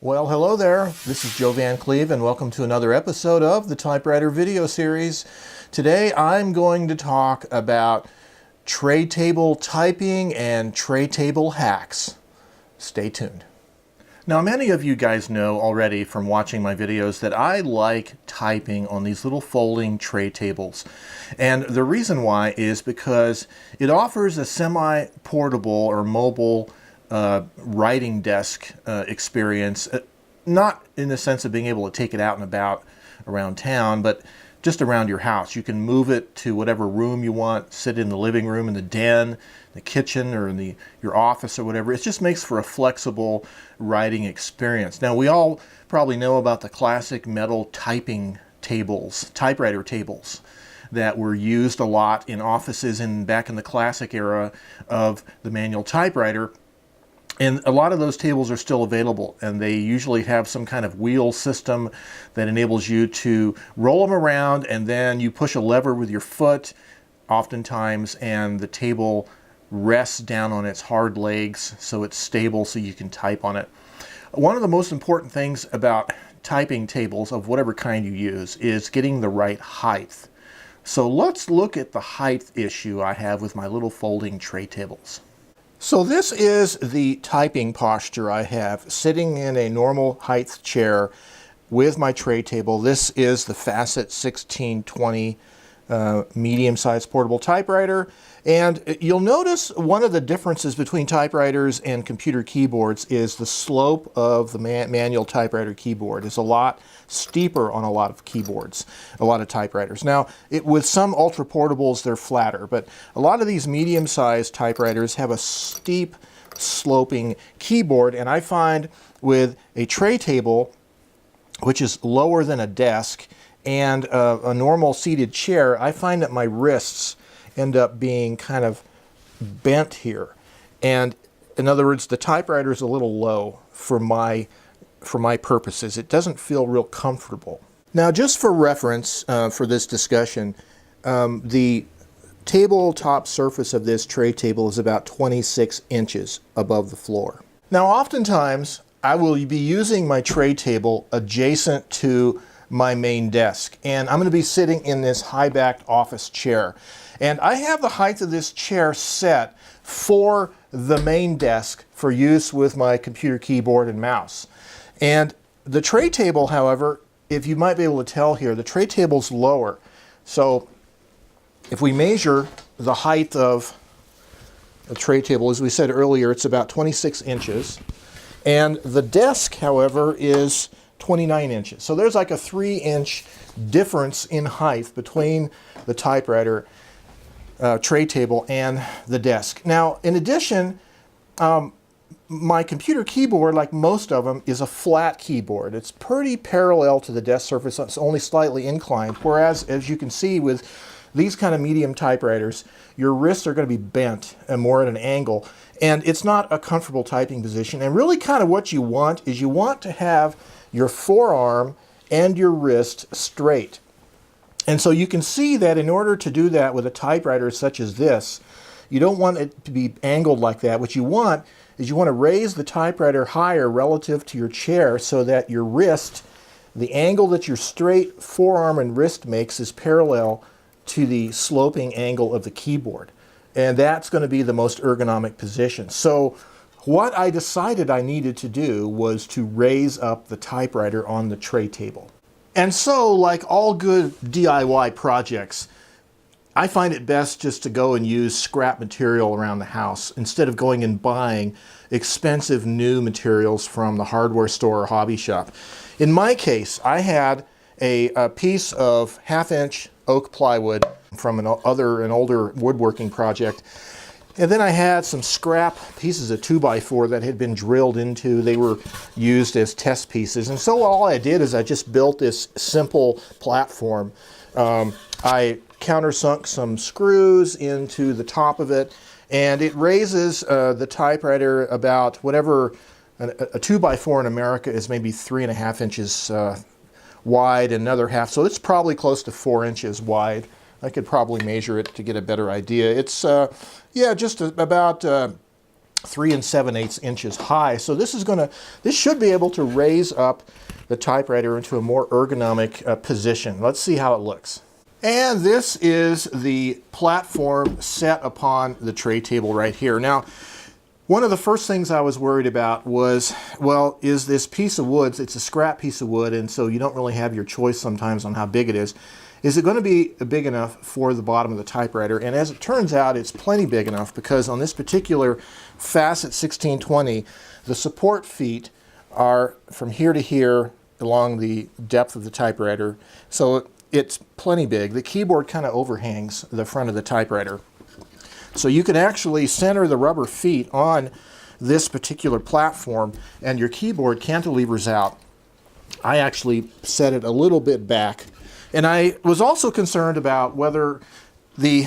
Well, hello there. This is Joe Van Cleve, and welcome to another episode of the Typewriter video series. Today I'm going to talk about tray table typing and tray table hacks. Stay tuned. Now, many of you guys know already from watching my videos that I like typing on these little folding tray tables. And the reason why is because it offers a semi-portable or mobile writing desk experience, not in the sense of being able to take it out and about around town, but just around your house. You can move it to whatever room you want, sit in the living room, in the den, the kitchen, or in your office or whatever. It just makes for a flexible writing experience. Now, we all probably know about the classic metal typing tables, typewriter tables, that were used a lot in offices back in the classic era of the manual typewriter. And a lot of those tables are still available, and they usually have some kind of wheel system that enables you to roll them around, and then you push a lever with your foot oftentimes, and the table rests down on its hard legs so it's stable so you can type on it. One of the most important things about typing tables of whatever kind you use is getting the right height. So let's look at the height issue I have with my little folding tray tables. So this is the typing posture I have, sitting in a normal height chair with my tray table. This is the Facet 1620 medium-sized portable typewriter. And you'll notice one of the differences between typewriters and computer keyboards is the slope of the manual typewriter keyboard is a lot steeper on a lot of keyboards, a lot of typewriters. Now, with some ultra portables, they're flatter, but a lot of these medium-sized typewriters have a steep sloping keyboard, and I find with a tray table, which is lower than a desk, and a normal seated chair, I find that my wrists end up being kind of bent here. And in other words, the typewriter is a little low for my purposes. It doesn't feel real comfortable. Now, just for reference for this discussion, the tabletop surface of this tray table is about 26 inches above the floor. Now, oftentimes, I will be using my tray table adjacent to my main desk, and I'm going to be sitting in this high-backed office chair. And I have the height of this chair set for the main desk for use with my computer keyboard and mouse. And the tray table, however, if you might be able to tell here, the tray table's lower. So if we measure the height of the tray table, as we said earlier, it's about 26 inches. And the desk, however, is 29 inches. So there's like a 3-inch difference in height between the typewriter tray table and the desk. Now, in addition, my computer keyboard, like most of them, is a flat keyboard. It's pretty parallel to the desk surface. It's only slightly inclined, whereas, as you can see with these kind of medium typewriters, your wrists are going to be bent and more at an angle, and it's not a comfortable typing position. And really kind of what you want is you want to have your forearm and your wrist straight. And so you can see that in order to do that with a typewriter such as this, you don't want it to be angled like that. What you want is you want to raise the typewriter higher relative to your chair so that your wrist, the angle that your straight forearm and wrist makes, is parallel to the sloping angle of the keyboard. And that's going to be the most ergonomic position. So what I decided I needed to do was to raise up the typewriter on the tray table. And so, like all good DIY projects, I find it best just to go and use scrap material around the house instead of going and buying expensive new materials from the hardware store or hobby shop. In my case, I had a piece of 1/2-inch oak plywood from an older woodworking project. And then I had some scrap pieces of 2x4 that had been drilled into. They were used as test pieces. And so all I did is I just built this simple platform. I countersunk some screws into the top of it, and it raises the typewriter about whatever a 2x4 in America is, maybe 3.5 inches wide, and another half. So it's probably close to 4 inches wide. I could probably measure it to get a better idea. It's, yeah, just about 3 7/8 inches high. So this should be able to raise up the typewriter into a more ergonomic position. Let's see how it looks. And this is the platform set upon the tray table right here. Now, one of the first things I was worried about was, well, is this piece of wood, it's a scrap piece of wood, and so you don't really have your choice sometimes on how big it is. Is it going to be big enough for the bottom of the typewriter? And as it turns out, it's plenty big enough, because on this particular Facet 1620, the support feet are from here to here along the depth of the typewriter. So it's plenty big. The keyboard kind of overhangs the front of the typewriter. So you can actually center the rubber feet on this particular platform, and your keyboard cantilevers out. I actually set it a little bit back. And I was also concerned about whether the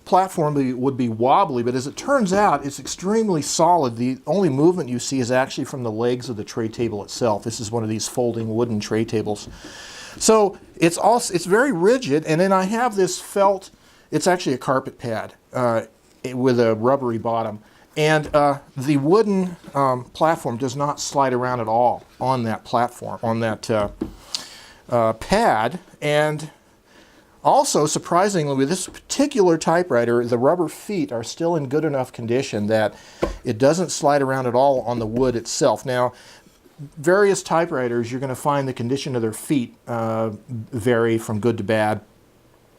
platform would be wobbly, but as it turns out, it's extremely solid. The only movement you see is actually from the legs of the tray table itself. This is one of these folding wooden tray tables. So it's very rigid, and then I have this felt, it's actually a carpet pad with a rubbery bottom. And the wooden platform does not slide around at all on that platform, on that pad. And also, surprisingly, with this particular typewriter, the rubber feet are still in good enough condition that it doesn't slide around at all on the wood itself. Now, various typewriters, you're going to find the condition of their feet vary from good to bad.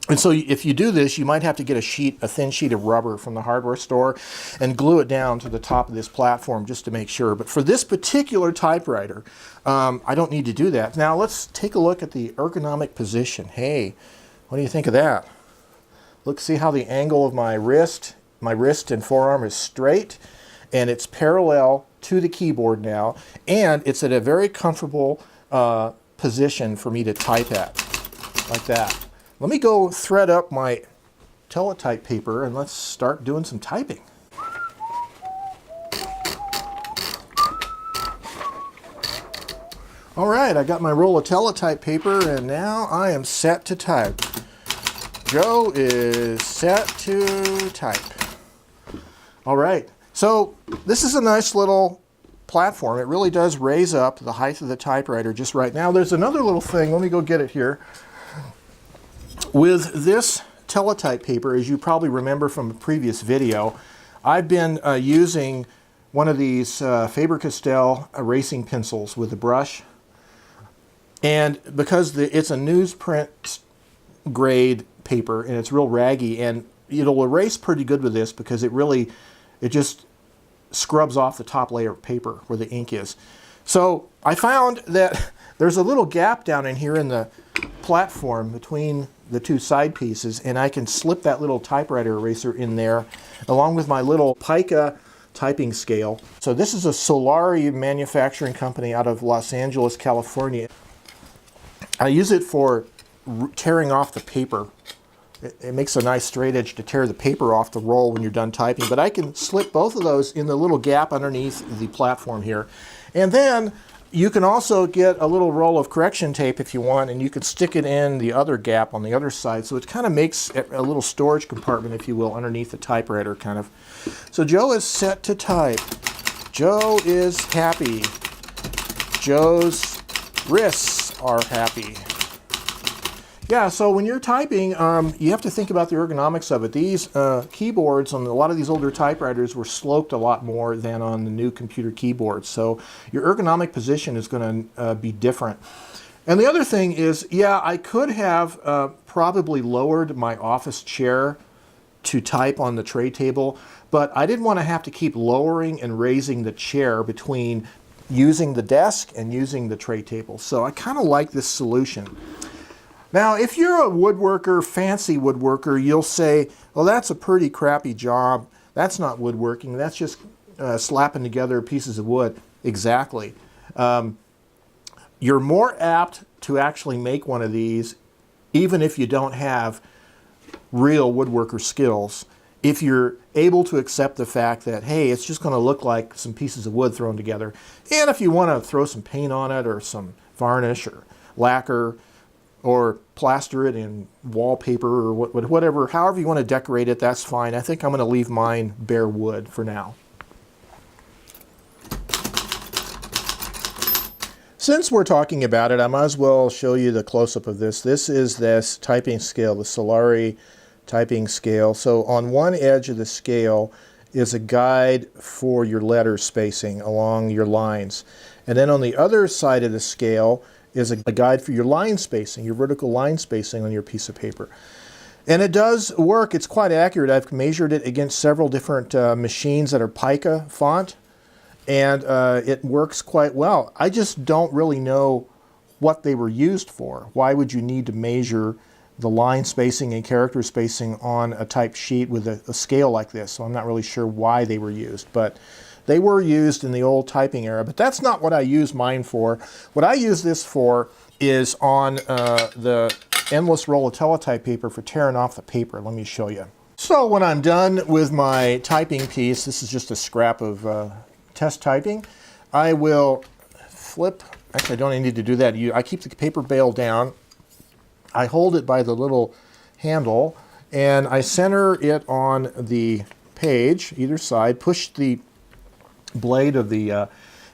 And so if you do this, you might have to get a thin sheet of rubber from the hardware store and glue it down to the top of this platform just to make sure. But for this particular typewriter, I don't need to do that. Now let's take a look at the ergonomic position. Hey, what do you think of that? Look, see how the angle of my wrist and forearm is straight, and it's parallel to the keyboard now, and it's at a very comfortable position for me to type at, like that. Let me go thread up my Teletype paper and let's start doing some typing. All right, I got my roll of Teletype paper and now I am set to type. Joe is set to type. All right, so this is a nice little platform. It really does raise up the height of the typewriter just right. Now there's another little thing, let me go get it here. With this Teletype paper, as you probably remember from a previous video, I've been using one of these Faber-Castell erasing pencils with a brush. And because it's a newsprint grade paper and it's real raggy, and it'll erase pretty good with this because it just scrubs off the top layer of paper where the ink is. So I found that there's a little gap down in here in the platform between the two side pieces, and I can slip that little typewriter eraser in there along with my little Pica typing scale. So this is a Solari manufacturing company out of Los Angeles, California. I use it for tearing off the paper. It makes a nice straight edge to tear the paper off the roll when you're done typing, but I can slip both of those in the little gap underneath the platform here. And then you can also get a little roll of correction tape if you want, and you can stick it in the other gap on the other side. So it kind of makes a little storage compartment, if you will, underneath the typewriter kind of. So Joe is set to type. Joe is happy. Joe's wrists are happy. Yeah, so when you're typing, you have to think about the ergonomics of it. These keyboards on a lot of these older typewriters were sloped a lot more than on the new computer keyboards. So your ergonomic position is going to be different. And the other thing is, yeah, I could have probably lowered my office chair to type on the tray table, but I didn't want to have to keep lowering and raising the chair between using the desk and using the tray table. So I kind of like this solution. Now, if you're a woodworker, fancy woodworker, you'll say, well, that's a pretty crappy job. That's not woodworking. That's just slapping together pieces of wood. Exactly. You're more apt to actually make one of these, even if you don't have real woodworker skills, if you're able to accept the fact that, hey, it's just going to look like some pieces of wood thrown together. And if you want to throw some paint on it or some varnish or lacquer, or plaster it in wallpaper or whatever, however you want to decorate it, that's fine. I think I'm going to leave mine bare wood for now. Since we're talking about it, I might as well show you the close-up of this. This is this typing scale, the Solari typing scale. So on one edge of the scale is a guide for your letter spacing along your lines. And then on the other side of the scale is a guide for your line spacing, your vertical line spacing on your piece of paper. And it does work. It's quite accurate. I've measured it against several different machines that are pica font, and it works quite well. I just don't really know what they were used for. Why would you need to measure the line spacing and character spacing on a typed sheet with a scale like this? So I'm not really sure why they were used, but they were used in the old typing era. But that's not what I use mine for. What I use this for is on the endless roll of teletype paper for tearing off the paper. Let me show you. So when I'm done with my typing piece, this is just a scrap of test typing, I will flip. Actually, I don't even need to do that. I keep the paper bale down. I hold it by the little handle, and I center it on the page, either side, push the blade of the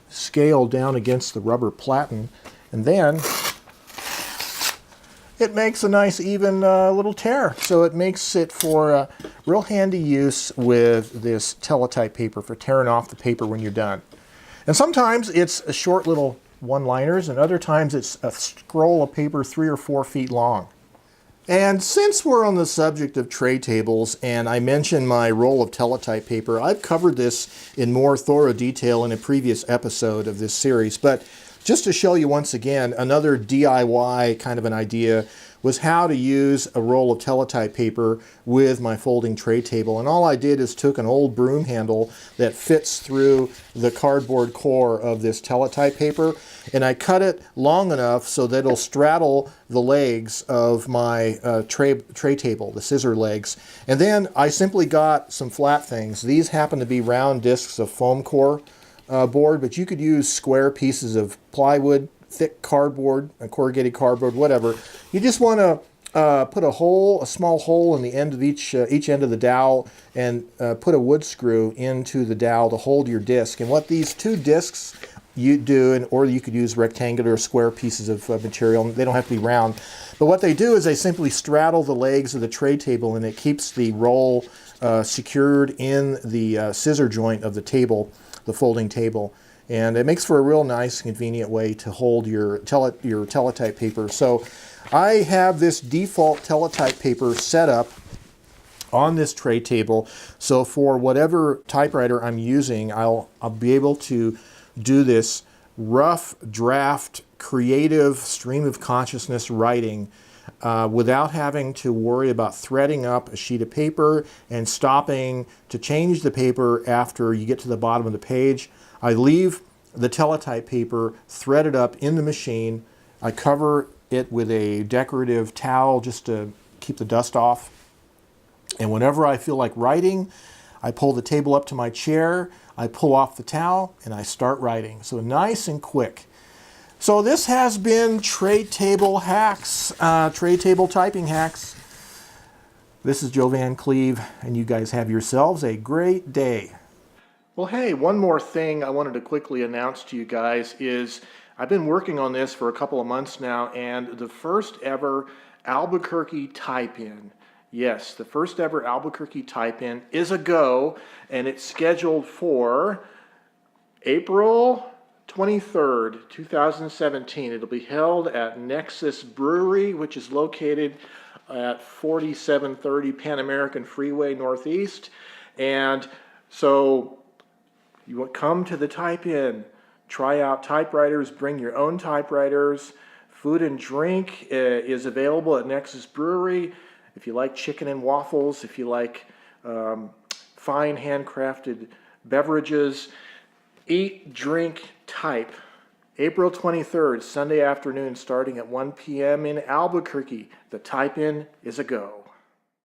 scale down against the rubber platen, and then it makes a nice even little tear. So it makes it for real handy use with this teletype paper for tearing off the paper when you're done. And sometimes it's a short little one-liners, and other times it's a scroll of paper 3 or 4 feet long. And since we're on the subject of tray tables, and I mentioned my roll of teletype paper, I've covered this in more thorough detail in a previous episode of this series, but just to show you once again, another DIY kind of an idea was how to use a roll of teletype paper with my folding tray table. And all I did is took an old broom handle that fits through the cardboard core of this teletype paper, and I cut it long enough so that it'll straddle the legs of my tray table, the scissor legs. And then I simply got some flat things. These happen to be round discs of foam core board, but you could use square pieces of plywood, thick cardboard, corrugated cardboard, whatever. You just want to put a small hole in the end of each end of the dowel, and put a wood screw into the dowel to hold your disc. And what these two discs you do, or you could use rectangular or square pieces of material. They don't have to be round. But what they do is they simply straddle the legs of the tray table, and it keeps the roll secured in the scissor joint of the table, the folding table. And it makes for a real nice, convenient way to hold your teletype paper. So I have this default teletype paper set up on this tray table. So for whatever typewriter I'm using, I'll be able to do this rough draft, creative stream of consciousness writing without having to worry about threading up a sheet of paper and stopping to change the paper after you get to the bottom of the page. I leave the teletype paper threaded up in the machine. I cover it with a decorative towel just to keep the dust off. And whenever I feel like writing, I pull the table up to my chair, I pull off the towel, and I start writing. So nice and quick. So this has been Tray Table Hacks, Tray Table Typing Hacks. This is Joe Van Cleve, and you guys have yourselves a great day. Well, hey, one more thing I wanted to quickly announce to you guys is I've been working on this for a couple of months now, and the first ever Albuquerque Type-In. Yes, the first ever Albuquerque Type-In is a go, and it's scheduled for April 23rd, 2017. It'll be held at Nexus Brewery, which is located at 4730 Pan American Freeway Northeast. And so you will come to the Type-In, try out typewriters, bring your own typewriters. Food and drink is available at Nexus Brewery. If you like chicken and waffles, if you like fine handcrafted beverages, eat, drink, type. April 23rd, Sunday afternoon, starting at 1 p.m. in Albuquerque. The Type-In is a go.